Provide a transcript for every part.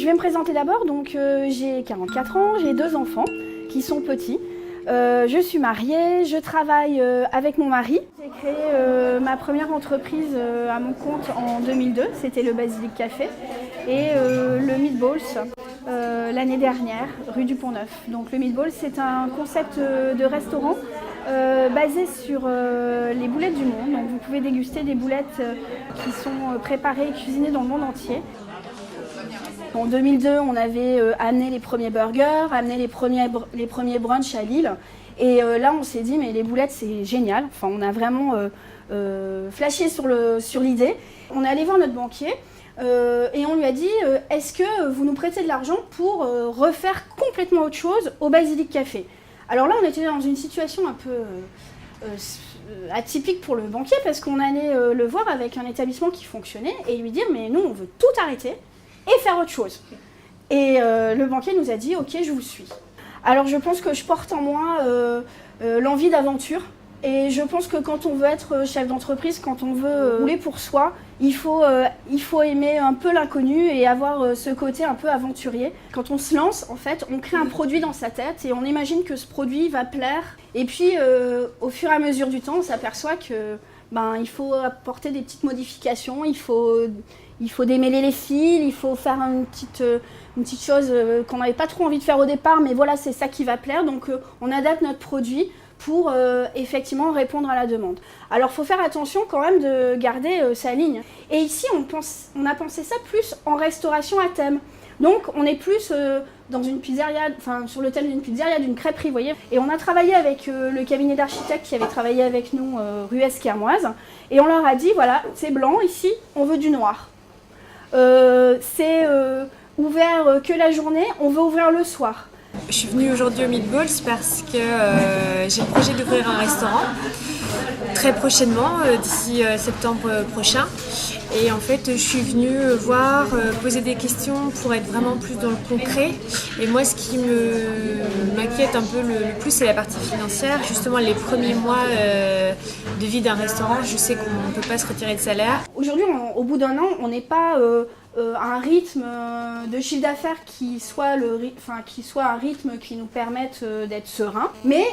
je vais me présenter d'abord. Donc, j'ai 44 ans, j'ai 2 enfants qui sont petits. Je suis mariée, je travaille avec mon mari. J'ai créé ma première entreprise à mon compte en 2002, c'était le Basilic Café, et le Meatballs l'année dernière, rue du Pont-Neuf. Donc le Meatballs, c'est un concept de restaurant basé sur les boulettes du monde. Donc vous pouvez déguster des boulettes qui sont préparées et cuisinées dans le monde entier. En 2002, on avait amené les premiers burgers, amené les premiers brunchs à Lille. Et là, on s'est dit, mais les boulettes, c'est génial. Enfin, on a vraiment flashé sur l'idée. On est allé voir notre banquier et on lui a dit, est-ce que vous nous prêtez de l'argent pour refaire complètement autre chose au Basilic Café? Alors là, on était dans une situation un peu atypique pour le banquier parce qu'on allait le voir avec un établissement qui fonctionnait et lui dire, mais nous, on veut tout arrêter et faire autre chose. Et le banquier nous a dit, ok, je vous suis. Alors je pense que je porte en moi l'envie d'aventure. Et je pense que quand on veut être chef d'entreprise, quand on veut rouler pour soi, il faut aimer un peu l'inconnu et avoir ce côté un peu aventurier. Quand on se lance, en fait, on crée un produit dans sa tête et on imagine que ce produit va plaire. Et puis, au fur et à mesure du temps, on s'aperçoit que il faut apporter des petites modifications, il faut démêler les fils, il faut faire une petite chose qu'on n'avait pas trop envie de faire au départ, mais voilà, c'est ça qui va plaire. Donc, on adapte notre produit pour effectivement répondre à la demande. Alors, il faut faire attention quand même de garder sa ligne. Et ici, on a pensé ça plus en restauration à thème. Donc, on est plus dans une pizzeria, enfin sur le thème d'une pizzeria, d'une crêperie, vous voyez. Et on a travaillé avec le cabinet d'architectes qui avait travaillé avec nous, rue Esquermoise. Et on leur a dit, voilà, c'est blanc, ici, on veut du noir. C'est ouvert que la journée, on veut ouvrir le soir. Je suis venue aujourd'hui au Meatballs parce que j'ai le projet d'ouvrir un restaurant très prochainement, d'ici septembre prochain. Et en fait, je suis venue voir, poser des questions pour être vraiment plus dans le concret. Et moi, ce qui m'inquiète un peu le plus, c'est la partie financière. Justement, les premiers mois de vie d'un restaurant, je sais qu'on ne peut pas se retirer de salaire. Aujourd'hui, au bout d'un an, on n'est pas à un rythme de chiffre d'affaires qui soit un rythme qui nous permette d'être serein. Mais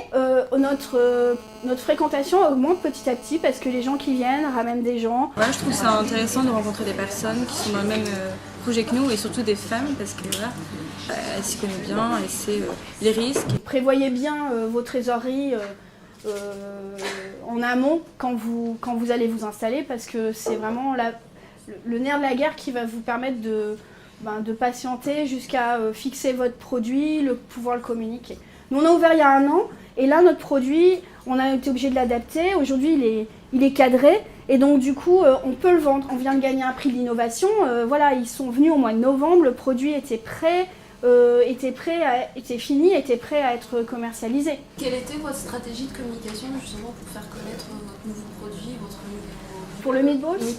notre fréquentation augmente petit à petit parce que les gens qui viennent ramènent des gens. Voilà, je trouve ça intéressant de rencontrer des personnes qui sont dans le même projet que nous et surtout des femmes parce que voilà, elles s'y connaissent bien, elles savent les risques. Prévoyez bien vos trésoreries en amont quand vous allez vous installer parce que c'est vraiment le nerf de la guerre qui va vous permettre de patienter jusqu'à fixer votre produit, pouvoir le communiquer. Nous, on a ouvert il y a 1 an et là, notre produit, on a été obligé de l'adapter. Aujourd'hui, il est cadré et donc du coup, on peut le vendre. On vient de gagner un prix de l'innovation. Voilà, ils sont venus au mois de novembre, le produit était prêt. Était fini, était prêt à être commercialisé. Quelle était votre stratégie de communication justement pour faire connaître votre nouveau produit, votre nouveau... Pour le Meatballs ?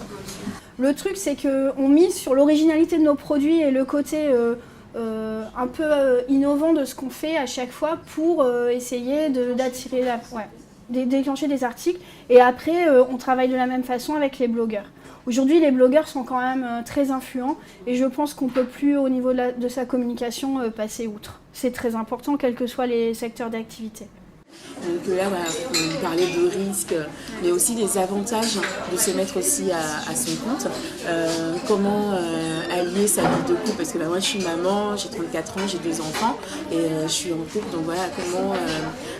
Le truc, c'est qu'on mise sur l'originalité de nos produits et le côté un peu innovant de ce qu'on fait à chaque fois pour essayer d'attirer déclencher des articles. Et après, on travaille de la même façon avec les blogueurs. Aujourd'hui, les blogueurs sont quand même très influents et je pense qu'on ne peut plus, au niveau de sa communication, passer outre. C'est très important, quels que soient les secteurs d'activité. Donc là, voilà, on parlait de risques, mais aussi des avantages de se mettre aussi à son compte. Comment allier sa vie de couple, parce que moi je suis maman, j'ai 34 ans, j'ai 2 enfants et je suis en couple, donc voilà, comment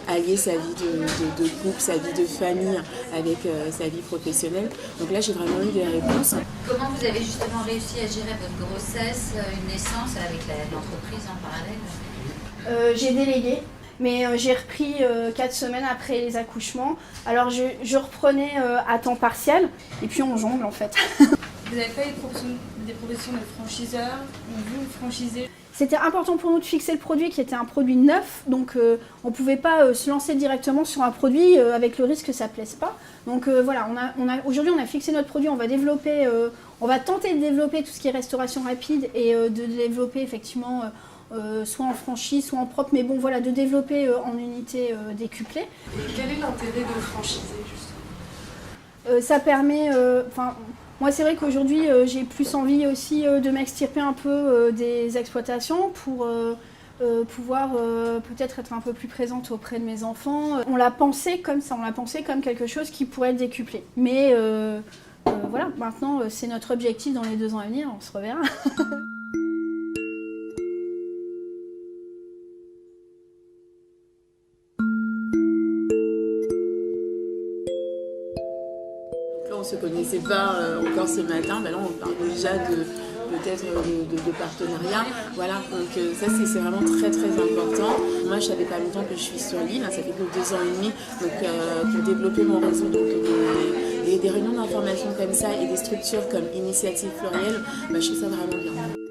allier sa vie de couple, sa vie de famille avec sa vie professionnelle. Donc là j'ai vraiment eu des réponses. Comment vous avez justement réussi à gérer votre grossesse, une naissance avec l'entreprise en parallèle? J'ai délégué. Mais j'ai repris 4 semaines après les accouchements. Alors je reprenais à temps partiel et puis on jongle en fait. Vous avez fait des professions de franchiseurs, vous franchisez? C'était important pour nous de fixer le produit qui était un produit neuf, donc on ne pouvait pas se lancer directement sur un produit avec le risque que ça ne plaise pas. Donc voilà, aujourd'hui on a fixé notre produit, on va tenter de développer tout ce qui est restauration rapide et de développer effectivement soit en franchise, soit en propre, mais bon voilà, de développer en unité décuplée. Et quel est l'intérêt de franchiser justement? Ça permet, Moi, c'est vrai qu'aujourd'hui, j'ai plus envie aussi de m'extirper un peu des exploitations pour pouvoir peut-être être un peu plus présente auprès de mes enfants. On l'a pensé comme ça, on l'a pensé comme quelque chose qui pourrait être décuplé. Mais voilà, maintenant, c'est notre objectif dans les 2 ans à venir, on se reverra. Là, on ne se connaissait pas encore ce matin, là on parle déjà peut-être de partenariat. Voilà, donc ça c'est vraiment très très important. Moi je savais pas longtemps que je suis sur l'île, ça fait que 2 ans et demi, donc pour développer mon réseau, donc des réunions d'information comme ça et des structures comme Initiative Plurielle, je trouve ça vraiment bien.